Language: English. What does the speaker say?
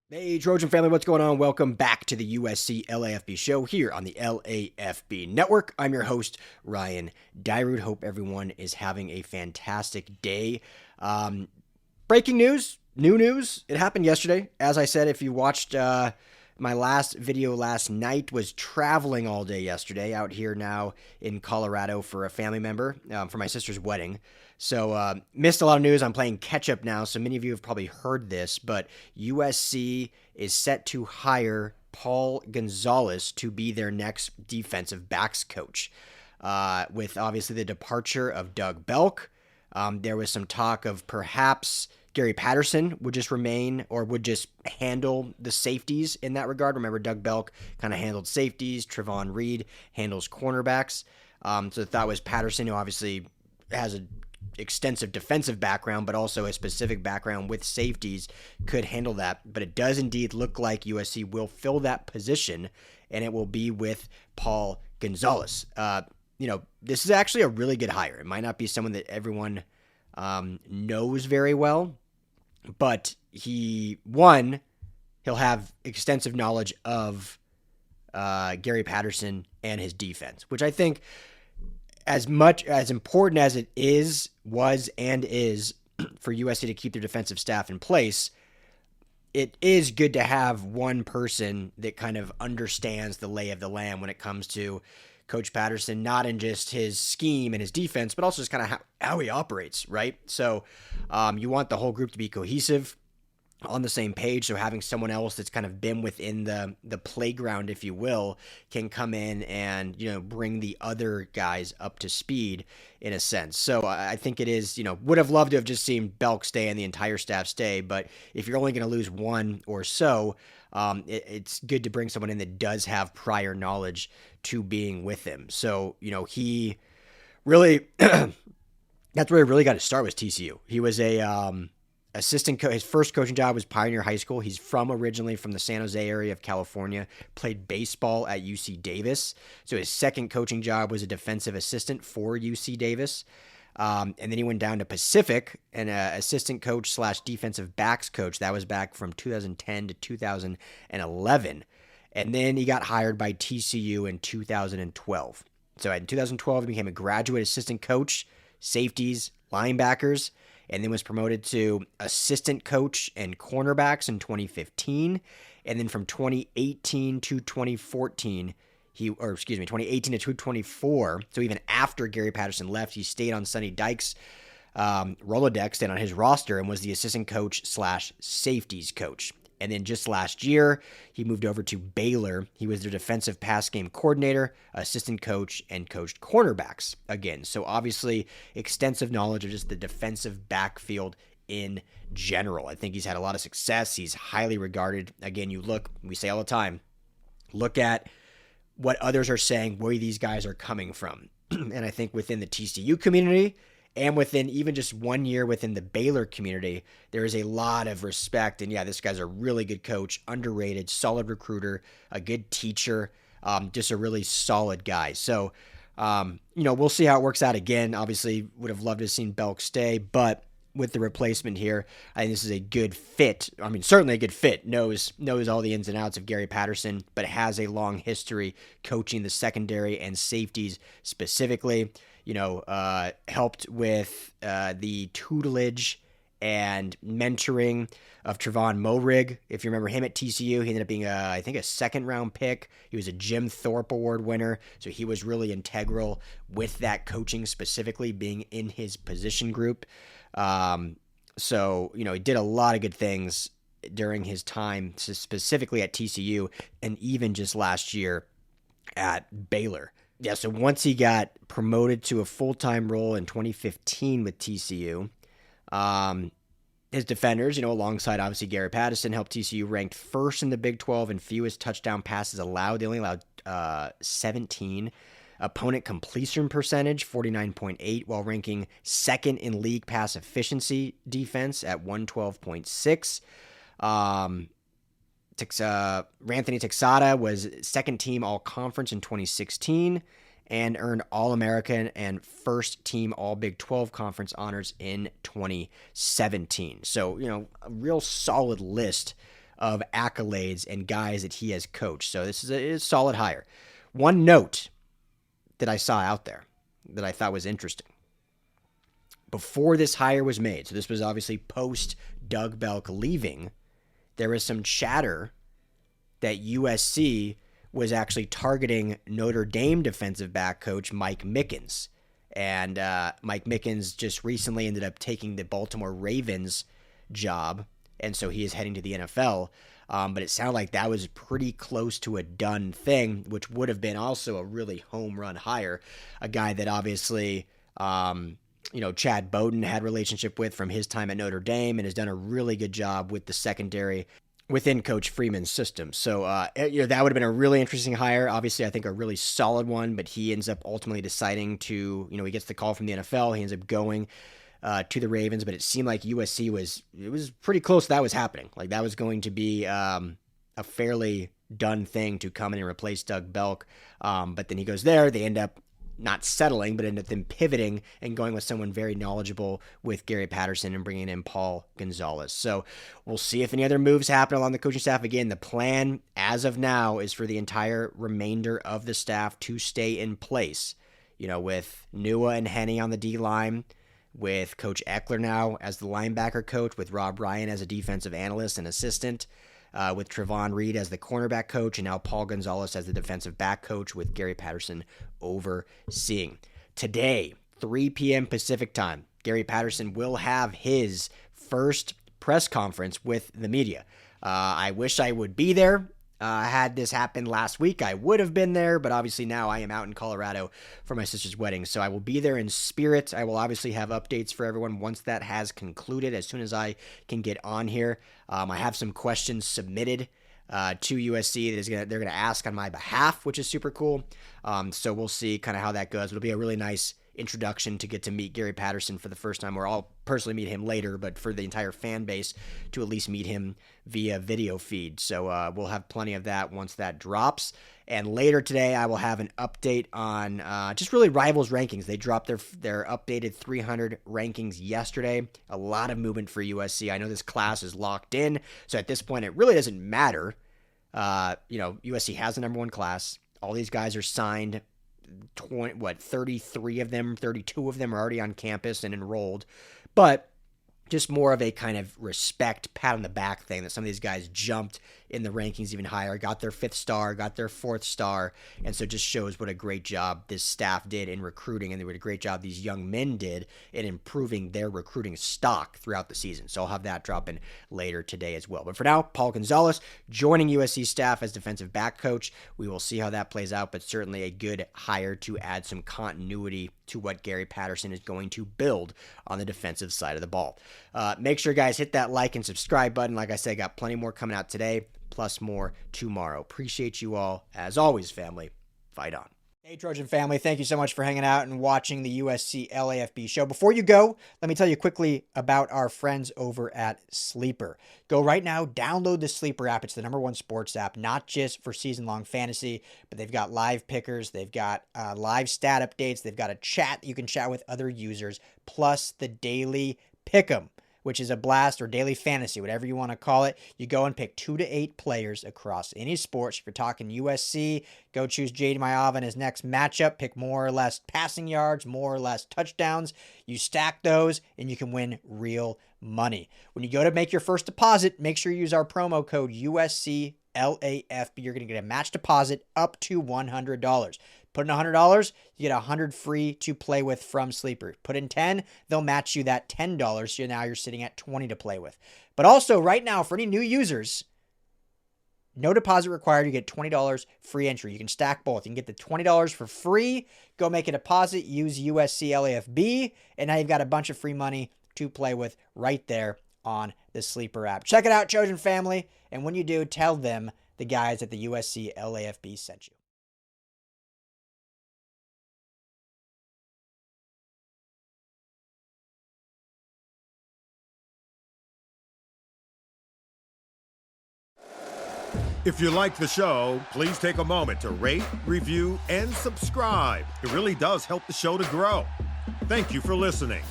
Hey, Trojan family, what's going on? Welcome back to the USC LAFB show here on the LAFB network. I'm your host, Ryan Dyrud. Hope everyone is having a fantastic day. Breaking news, new news. It happened yesterday. As I said, if you watched my last video last night, was traveling all day yesterday, out here now in Colorado for a family member for my sister's wedding. So missed a lot of news. I'm playing catch up now, so many of you have probably heard this, but USC is set to hire Paul Gonzales to be their next defensive backs coach. With obviously the departure of Doug Belk, there was some talk of perhaps Gary Patterson would just remain or would just handle the safeties in that regard. Remember, Doug Belk kind of handled safeties. Trevon Reed handles cornerbacks. So the thought was Patterson, who obviously has an extensive defensive background, but also a specific background with safeties, could handle that. But it does indeed look like USC will fill that position, and it will be with Paul Gonzales. This is actually a really good hire. It might not be someone that everyone knows very well, but he'll have extensive knowledge of Gary Patterson and his defense, which I think, as much as important as it was for USC to keep their defensive staff in place, it is good to have one person that kind of understands the lay of the land when it comes to Coach Patterson, not in just his scheme and his defense, but also just kind of how he operates, right? So you want the whole group to be cohesive, on the same page. So having someone else that's kind of been within the playground, if you will, can come in and, bring the other guys up to speed in a sense. So I think it is, would have loved to have just seen Belk stay and the entire staff stay. But if you're only going to lose one or so, it's good to bring someone in that does have prior knowledge to being with him. So, he really, that's where he really got to start, was TCU. He was a, assistant coach. His first coaching job was Pioneer High School. He's originally from the San Jose area of California, played baseball at UC Davis. So his second coaching job was a defensive assistant for UC Davis. And then he went down to Pacific and assistant coach / defensive backs coach. That was back from 2010 to 2011. And then he got hired by TCU in 2012. So in 2012, he became a graduate assistant coach, safeties, linebackers, and then was promoted to assistant coach and cornerbacks in 2015. And then from 2018 to 2014, 2018 to 2024, so even after Gary Patterson left, he stayed on Sonny Dykes' Rolodex, stayed on his roster, and was the assistant coach / safeties coach. And then just last year, he moved over to Baylor. He was their defensive pass game coordinator, assistant coach, and coached cornerbacks again. So obviously, extensive knowledge of just the defensive backfield in general. I think he's had a lot of success. He's highly regarded. Again, we say all the time, look at what others are saying, where these guys are coming from. And I think within the TCU community, and within even just 1 year within the Baylor community, there is a lot of respect. And yeah, this guy's a really good coach, underrated, solid recruiter, a good teacher, just a really solid guy. So, we'll see how it works out again. Obviously, would have loved to have seen Belk stay, but with the replacement here, I think this is a good fit. I mean, certainly a good fit. Knows all the ins and outs of Gary Patterson, but has a long history coaching the secondary and safeties specifically. Helped with the tutelage and mentoring of Trevon Moehrig. If you remember him at TCU, he ended up being, I think, a second-round pick. He was a Jim Thorpe Award winner, so he was really integral with that coaching, specifically being in his position group. So, he did a lot of good things during his time, specifically at TCU, and even just last year at Baylor. Yeah, so once he got promoted to a full-time role in 2015 with TCU, his defenders, alongside obviously Gary Patterson, helped TCU ranked first in the Big 12 in fewest touchdown passes allowed. They only allowed 17. Opponent completion percentage, 49.8, while ranking second in league pass efficiency defense at 112.6. Ranthony Texada was second team All-Conference in 2016 and earned All-American and first team All-Big 12 Conference honors in 2017. So, a real solid list of accolades and guys that he has coached. So this is a solid hire. One note that I saw out there that I thought was interesting. Before this hire was made, so this was obviously post Doug Belk leaving, there was some chatter that USC was actually targeting Notre Dame defensive back coach Mike Mickens. And Mike Mickens just recently ended up taking the Baltimore Ravens job, and so he is heading to the NFL. But it sounded like that was pretty close to a done thing, which would have been also a really home run hire. A guy that obviously, Chad Bowden had a relationship with from his time at Notre Dame and has done a really good job with the secondary within Coach Freeman's system. So, that would have been a really interesting hire. Obviously, I think a really solid one, but he ends up ultimately deciding to, he gets the call from the NFL. He ends up going to the Ravens, but it seemed like USC was pretty close. That was happening. Like that was going to be a fairly done thing to come in and replace Doug Belk. But then he goes there. They end up not settling, but end up then pivoting and going with someone very knowledgeable with Gary Patterson and bringing in Paul Gonzales. So we'll see if any other moves happen along the coaching staff. Again, the plan as of now is for the entire remainder of the staff to stay in place, with Nua and Henny on the D-line, with Coach Eckler now as the linebacker coach, with Rob Ryan as a defensive analyst and assistant, with Trevon Reed as the cornerback coach, and now Paul Gonzales as the defensive back coach with Gary Patterson overseeing. Today, 3 p.m. Pacific time, Gary Patterson will have his first press conference with the media. I wish I would be there. Had this happened last week, I would have been there, but obviously now I am out in Colorado for my sister's wedding, so I will be there in spirit. I will obviously have updates for everyone once that has concluded, as soon as I can get on here. I have some questions submitted to USC that they're going to ask on my behalf, which is super cool. So we'll see kind of how that goes. It'll be a really nice introduction to get to meet Gary Patterson for the first time, or I'll personally meet him later, but for the entire fan base to at least meet him via video feed. So we'll have plenty of that once that drops. And later today, I will have an update on just really Rivals rankings. They dropped their updated 300 rankings yesterday. A lot of movement for USC. I know this class is locked in, so at this point, it really doesn't matter. USC has the number one class. All these guys are signed. 33 of them, 32 of them are already on campus and enrolled, but just more of a kind of respect, pat on the back thing that some of these guys jumped in the rankings even higher, got their 5th star, got their 4th star, and so it just shows what a great job this staff did in recruiting, and what a great job these young men did in improving their recruiting stock throughout the season. So I'll have that dropping later today as well. But for now, Paul Gonzales joining USC staff as defensive back coach. We will see how that plays out, but certainly a good hire to add some continuity to what Gary Patterson is going to build on the defensive side of the ball. Make sure, guys, hit that like and subscribe button. Like I said, got plenty more coming out today, plus more tomorrow. Appreciate you all. As always, family, fight on. Hey, Trojan family, thank you so much for hanging out and watching the USC LAFB show. Before you go, let me tell you quickly about our friends over at Sleeper. Go right now, download the Sleeper app. It's the #1 sports app, not just for season-long fantasy, but they've got live pickers, they've got live stat updates, they've got a chat you can chat with other users, plus the daily pick'em, which is a blast, or daily fantasy, whatever you want to call it. You go and pick 2 to 8 players across any sports. If you're talking USC, go choose Jade Mayav in his next matchup. Pick more or less passing yards, more or less touchdowns. You stack those, and you can win real money. When you go to make your first deposit, make sure you use our promo code USCLAFB. You're going to get a match deposit up to $100. Put in $100, you get $100 free to play with from Sleeper. Put in $10, they'll match you that $10. So now you're sitting at $20 to play with. But also right now, for any new users, no deposit required. You get $20 free entry. You can stack both. You can get the $20 for free. Go make a deposit. Use USC LAFB. And now you've got a bunch of free money to play with right there on the Sleeper app. Check it out, Trojan family. And when you do, tell them the guys at the USC LAFB sent you. If you like the show, please take a moment to rate, review, and subscribe. It really does help the show to grow. Thank you for listening.